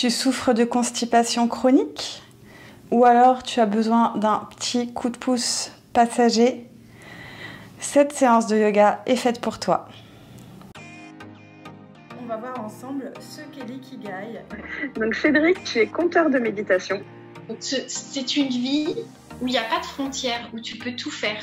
Tu souffres de constipation chronique? Ou alors tu as besoin d'un petit coup de pouce passager? Cette séance de yoga est faite pour toi. On va voir ensemble ce qu'est l'ikigai. Donc Cédric, tu es conteur de méditation. C'est une vie où il n'y a pas de frontières, où tu peux tout faire.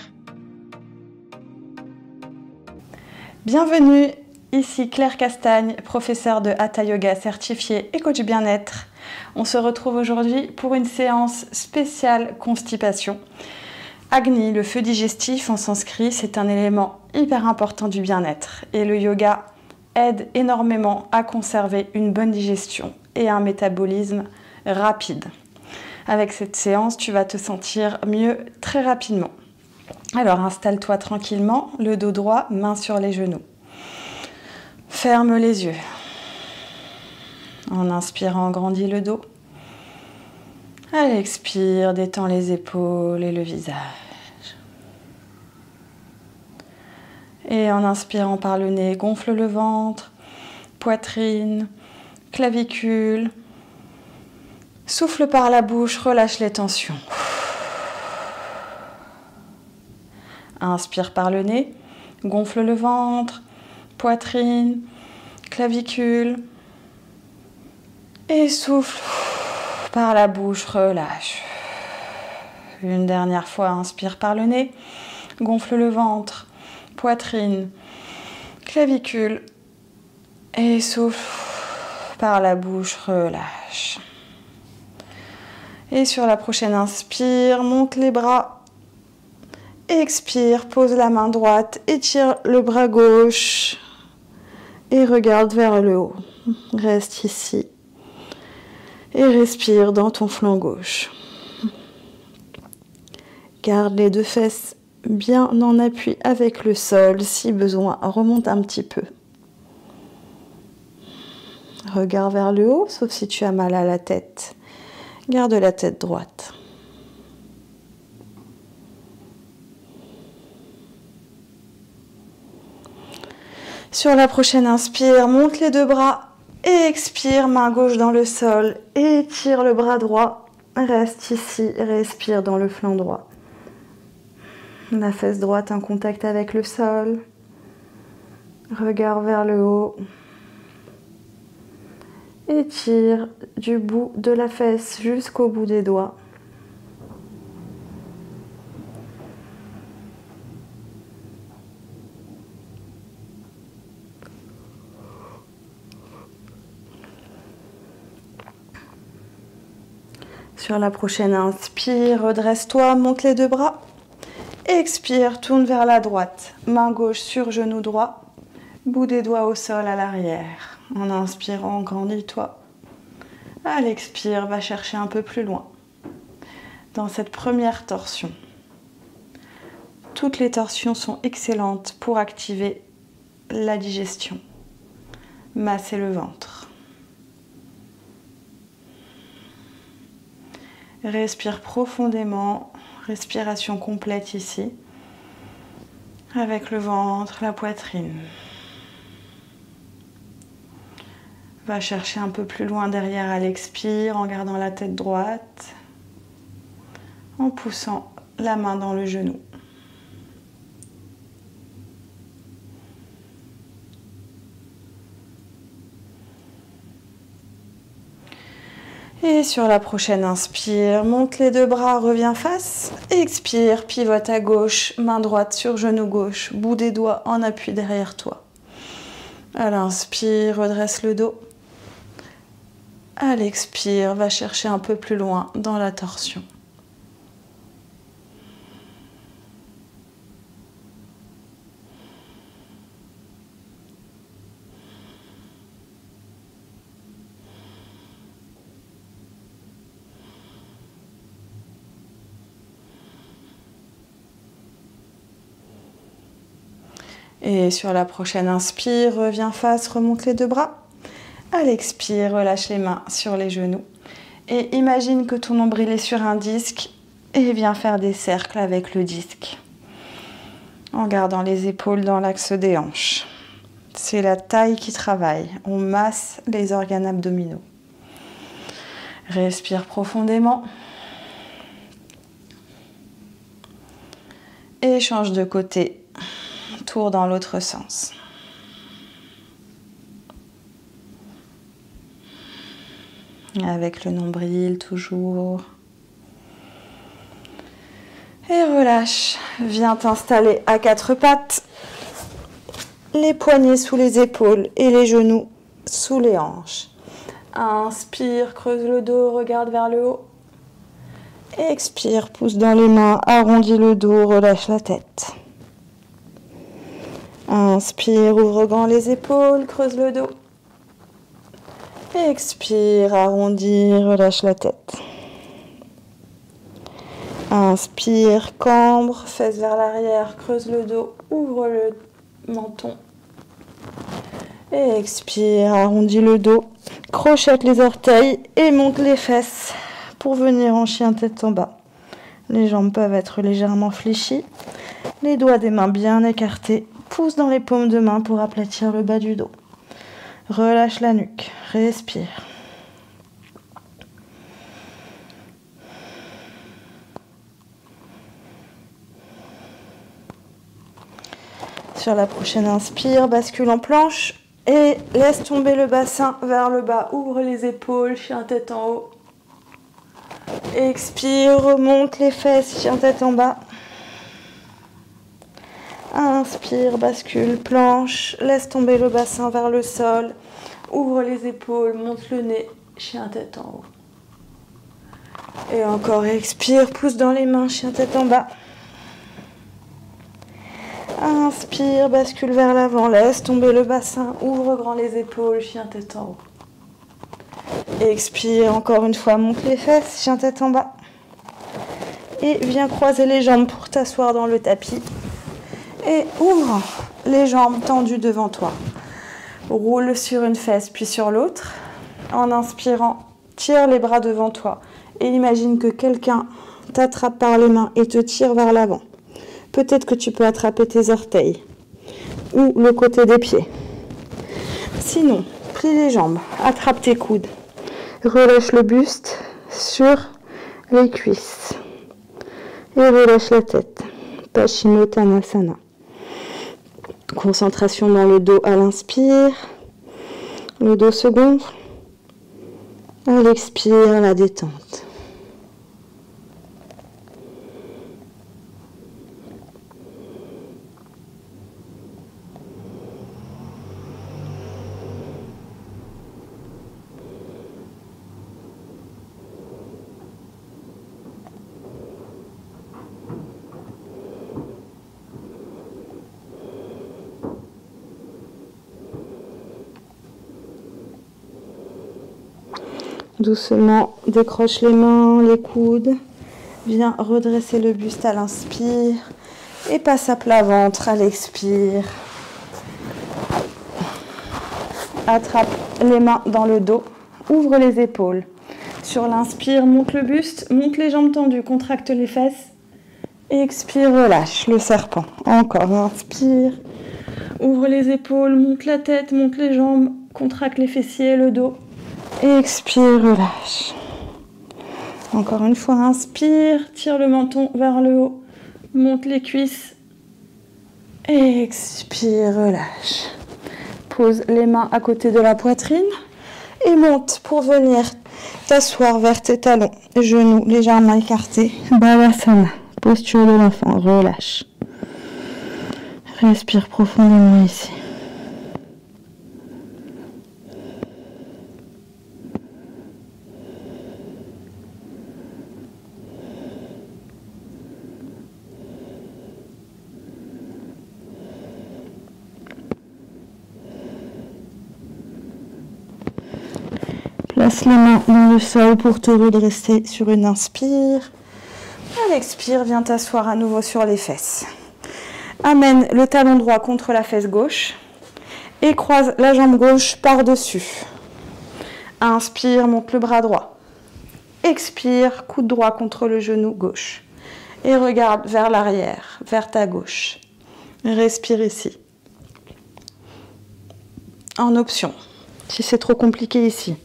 Bienvenue, ici Claire Castagne, professeure de Hatha Yoga certifiée et coach bien-être. On se retrouve aujourd'hui pour une séance spéciale constipation. Agni, le feu digestif en sanskrit, c'est un élément hyper important du bien-être. Et le yoga aide énormément à conserver une bonne digestion et un métabolisme rapide. Avec cette séance, tu vas te sentir mieux très rapidement. Alors installe-toi tranquillement, le dos droit, main sur les genoux. Ferme les yeux. En inspirant, grandis le dos. À l'expire, détends les épaules et le visage. Et en inspirant par le nez, gonfle le ventre, poitrine, clavicule. Souffle par la bouche, relâche les tensions. Inspire par le nez, gonfle le ventre, poitrine, clavicule. Et souffle par la bouche, relâche. Une dernière fois, inspire par le nez, gonfle le ventre, poitrine, clavicule. Et souffle par la bouche, relâche. Et sur la prochaine inspire, monte les bras. Expire, pose la main droite, étire le bras gauche et regarde vers le haut. Reste ici et respire dans ton flanc gauche. Garde les deux fesses bien en appui avec le sol. Si besoin, remonte un petit peu. Regarde vers le haut, sauf si tu as mal à la tête. Garde la tête droite. Sur la prochaine inspire, monte les deux bras et expire, main gauche dans le sol. Étire le bras droit. Reste ici, respire dans le flanc droit. La fesse droite en contact avec le sol. Regard vers le haut. Étire du bout de la fesse jusqu'au bout des doigts. Sur la prochaine inspire, redresse-toi, monte les deux bras. Expire, tourne vers la droite. Main gauche sur genou droit. Bout des doigts au sol à l'arrière. En inspirant, grandis-toi. À l'expire, va chercher un peu plus loin. Dans cette première torsion. Toutes les torsions sont excellentes pour activer la digestion. Masser le ventre. Respire profondément. Respiration complète ici. Avec le ventre, la poitrine. Va chercher un peu plus loin derrière à l'expire en gardant la tête droite, en poussant la main dans le genou. Et sur la prochaine inspire, monte les deux bras, reviens face, expire, pivote à gauche, main droite sur genou gauche, bout des doigts en appui derrière toi. À l'inspire, redresse le dos. À l'expire, va chercher un peu plus loin dans la torsion. Et sur la prochaine inspire, reviens face, remonte les deux bras. À l'expire, relâche les mains sur les genoux. Et imagine que ton nombril est sur un disque et viens faire des cercles avec le disque. En gardant les épaules dans l'axe des hanches. C'est la taille qui travaille. On masse les organes abdominaux. Respire profondément. Et change de côté. Tour dans l'autre sens. Avec le nombril toujours. Et relâche. Viens t'installer à quatre pattes. Les poignets sous les épaules et les genoux sous les hanches. Inspire, creuse le dos, regarde vers le haut. Expire, pousse dans les mains, arrondis le dos, relâche la tête. Inspire, ouvre grand les épaules, creuse le dos. Expire, arrondis, relâche la tête. Inspire, cambre, fesses vers l'arrière, creuse le dos, ouvre le menton. Et expire, arrondis le dos, crochette les orteils et monte les fesses pour venir en chien tête en bas. Les jambes peuvent être légèrement fléchies, les doigts des mains bien écartés, pousse dans les paumes de main pour aplatir le bas du dos. Relâche la nuque, respire. Sur la prochaine inspire, bascule en planche et laisse tomber le bassin vers le bas. Ouvre les épaules, chien tête en haut. Expire, remonte les fesses, chien tête en bas. Inspire, bascule, planche, laisse tomber le bassin vers le sol. Ouvre les épaules, monte le nez, chien tête en haut. Et encore, expire, pousse dans les mains, chien tête en bas. Inspire, bascule vers l'avant, laisse tomber le bassin, ouvre grand les épaules, chien tête en haut. Expire, encore une fois, monte les fesses, chien tête en bas. Et viens croiser les jambes pour t'asseoir dans le tapis. Et ouvre les jambes tendues devant toi. Roule sur une fesse puis sur l'autre. En inspirant, tire les bras devant toi. Et imagine que quelqu'un t'attrape par les mains et te tire vers l'avant. Peut-être que tu peux attraper tes orteils ou le côté des pieds. Sinon, plie les jambes, attrape tes coudes. Relâche le buste sur les cuisses. Et relâche la tête. Paschimottanasana. Concentration dans le dos à l'inspire. Le dos se gonfle. À l'expire, la détente. Doucement, décroche les mains, les coudes. Viens redresser le buste à l'inspire. Et passe à plat ventre à l'expire. Attrape les mains dans le dos. Ouvre les épaules. Sur l'inspire, monte le buste. Monte les jambes tendues. Contracte les fesses. Expire, relâche le serpent. Encore, inspire. Ouvre les épaules. Monte la tête. Monte les jambes. Contracte les fessiers, le dos. Expire, relâche. Encore une fois, inspire, tire le menton vers le haut, monte les cuisses. Expire, relâche. Pose les mains à côté de la poitrine et monte pour venir t'asseoir vers tes talons, genoux légèrement écartés. Balasana, posture de l'enfant, relâche. Respire profondément ici. Place les mains dans le sol pour te redresser sur une inspire. À l'expire, viens t'asseoir à nouveau sur les fesses. Amène le talon droit contre la fesse gauche et croise la jambe gauche par-dessus. Inspire, monte le bras droit. Expire, coude droit contre le genou gauche. Et regarde vers l'arrière, vers ta gauche. Respire ici. En option, si c'est trop compliqué ici,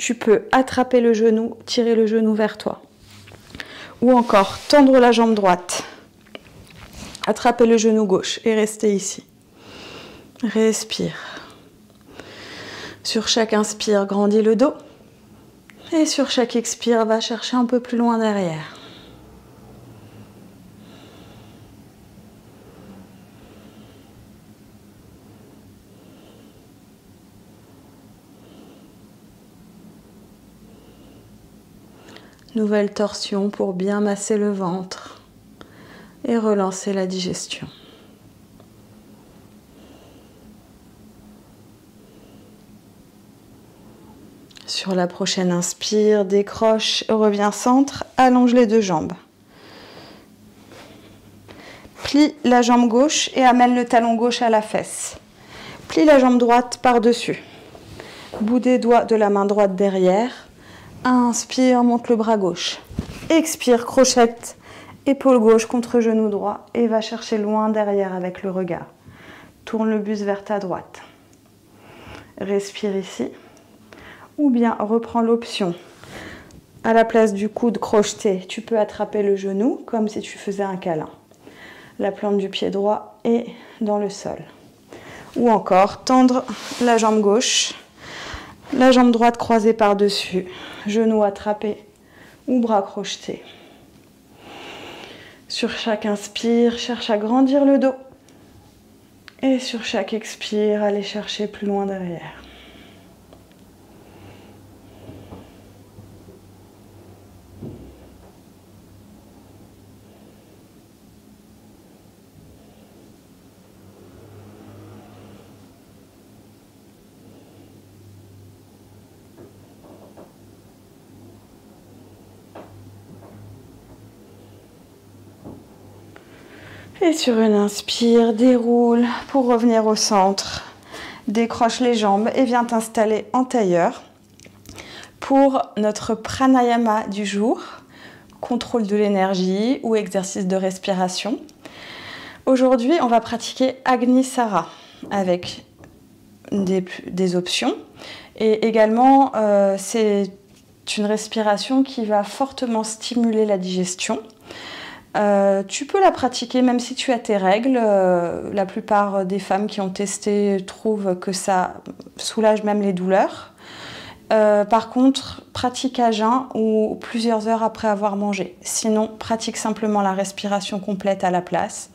tu peux attraper le genou, tirer le genou vers toi. Ou encore tendre la jambe droite, attraper le genou gauche et rester ici. Respire. Sur chaque inspire, grandis le dos. Et sur chaque expire, va chercher un peu plus loin derrière. Nouvelle torsion pour bien masser le ventre et relancer la digestion. Sur la prochaine inspire, décroche, reviens centre, allonge les deux jambes. Plie la jambe gauche et amène le talon gauche à la fesse. Plie la jambe droite par-dessus. Bout des doigts de la main droite derrière. Inspire, monte le bras gauche. Expire, crochette, épaule gauche contre genou droit et va chercher loin derrière avec le regard. Tourne le buste vers ta droite. Respire ici. Ou bien reprends l'option. À la place du coude crocheté, tu peux attraper le genou comme si tu faisais un câlin. La plante du pied droit est dans le sol. Ou encore tendre la jambe gauche, la jambe droite croisée par-dessus, genou attrapé ou bras crochetés. Sur chaque inspire, cherche à grandir le dos. Et sur chaque expire, allez chercher plus loin derrière. Et sur une inspire, déroule pour revenir au centre. Décroche les jambes et viens t'installer en tailleur pour notre pranayama du jour, contrôle de l'énergie ou exercice de respiration. Aujourd'hui, on va pratiquer Agnisara avec des options. Et également, c'est une respiration qui va fortement stimuler la digestion. Tu peux la pratiquer même si tu as tes règles. La plupart des femmes qui ont testé trouvent que ça soulage même les douleurs. Par contre, pratique à jeun ou plusieurs heures après avoir mangé. Sinon, pratique simplement la respiration complète à la place.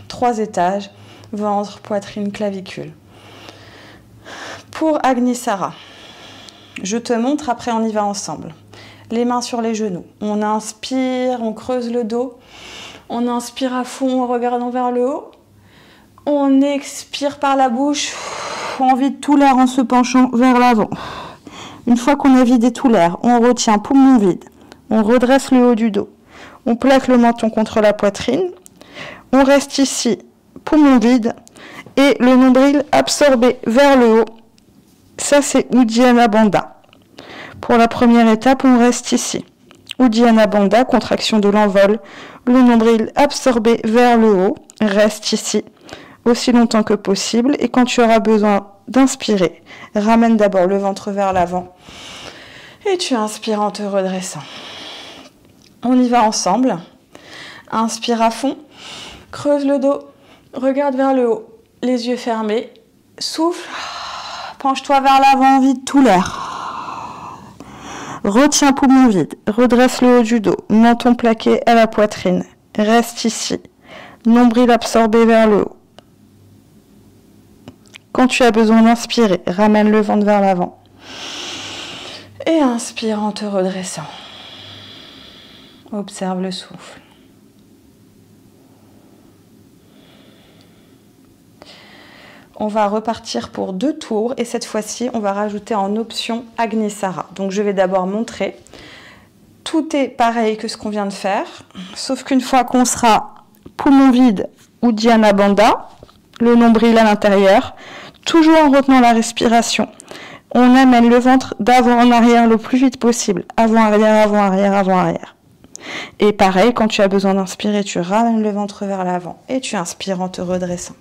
3 étages, ventre, poitrine, clavicule. Pour Agnisara, je te montre, après on y va ensemble. Les mains sur les genoux. On inspire, on creuse le dos. On inspire à fond en regardant vers le haut. On expire par la bouche. On vide tout l'air en se penchant vers l'avant. Une fois qu'on a vidé tout l'air, on retient poumon vide. On redresse le haut du dos. On plaque le menton contre la poitrine. On reste ici, poumon vide. Et le nombril absorbé vers le haut. Ça, c'est Uddiyana Bandha. Pour la première étape, on reste ici. Uddiyana Bandha, contraction de l'envol. Le nombril absorbé vers le haut. Reste ici aussi longtemps que possible. Et quand tu auras besoin d'inspirer, ramène d'abord le ventre vers l'avant. Et tu inspires en te redressant. On y va ensemble. Inspire à fond. Creuse le dos. Regarde vers le haut. Les yeux fermés. Souffle. Penche-toi vers l'avant. Vide tout l'air. Retiens poumon vide, redresse le haut du dos, menton plaqué à la poitrine. Reste ici, nombril absorbé vers le haut. Quand tu as besoin d'inspirer, ramène le ventre vers l'avant. Et inspire en te redressant. Observe le souffle. On va repartir pour 2 tours et cette fois-ci, on va rajouter en option Agnisara. Donc, je vais d'abord montrer. Tout est pareil que ce qu'on vient de faire, sauf qu'une fois qu'on sera poumon vide ou Uddiyana Bandha, le nombril à l'intérieur, toujours en retenant la respiration, on amène le ventre d'avant en arrière le plus vite possible. Avant, arrière, avant, arrière, avant, arrière. Et pareil, quand tu as besoin d'inspirer, tu ramènes le ventre vers l'avant et tu inspires en te redressant.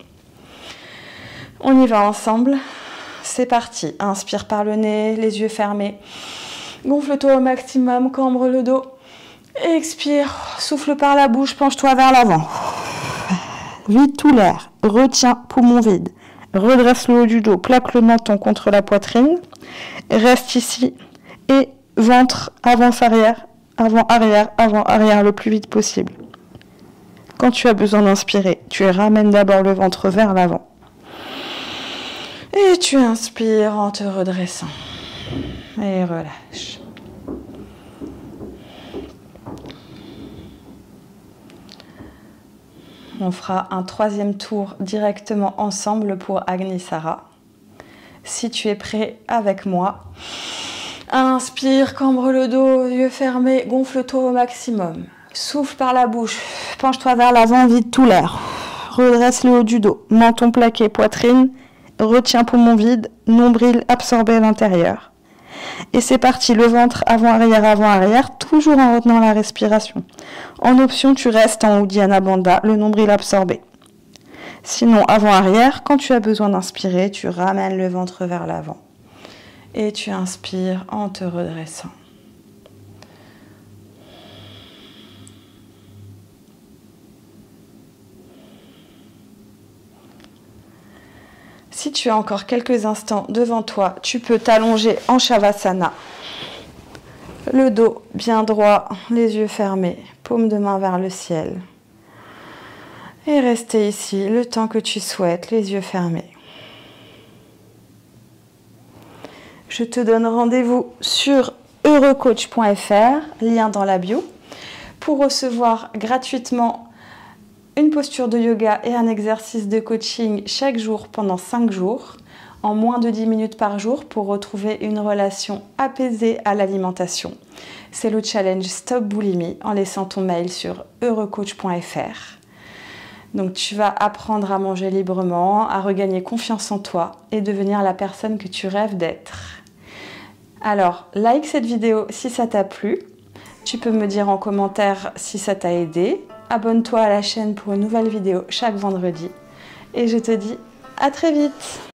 On y va ensemble. C'est parti. Inspire par le nez, les yeux fermés. Gonfle-toi au maximum, cambre le dos. Expire, souffle par la bouche, penche-toi vers l'avant. Vide tout l'air. Retiens, poumon vide. Redresse le haut du dos, plaque le menton contre la poitrine. Reste ici et ventre, avance-arrière, avant-arrière, avant-arrière le plus vite possible. Quand tu as besoin d'inspirer, tu ramènes d'abord le ventre vers l'avant. Et tu inspires en te redressant. Et relâche. On fera un troisième tour directement ensemble pour Agnisara. Si tu es prêt avec moi, inspire, cambre le dos, yeux fermés, gonfle-toi au maximum. Souffle par la bouche, penche-toi vers l'avant, vide tout l'air. Redresse le haut du dos, menton plaqué, poitrine, retiens poumon vide, nombril absorbé à l'intérieur. Et c'est parti, le ventre avant-arrière, toujours en retenant la respiration. En option, tu restes en Uddiyana Bandha, le nombril absorbé. Sinon, avant-arrière, quand tu as besoin d'inspirer, tu ramènes le ventre vers l'avant. Et tu inspires en te redressant. Si tu as encore quelques instants devant toi, tu peux t'allonger en Shavasana. Le dos bien droit, les yeux fermés, paume de main vers le ciel. Et rester ici le temps que tu souhaites, les yeux fermés. Je te donne rendez-vous sur heurecoach.fr, lien dans la bio, pour recevoir gratuitement une posture de yoga et un exercice de coaching chaque jour pendant 5 jours, en moins de 10 minutes par jour pour retrouver une relation apaisée à l'alimentation. C'est le challenge Stop Boulimie en laissant ton mail sur heurecoach.fr. Donc tu vas apprendre à manger librement, à regagner confiance en toi et devenir la personne que tu rêves d'être. Alors, like cette vidéo si ça t'a plu. Tu peux me dire en commentaire si ça t'a aidé. Abonne-toi à la chaîne pour une nouvelle vidéo chaque vendredi. Et je te dis à très vite!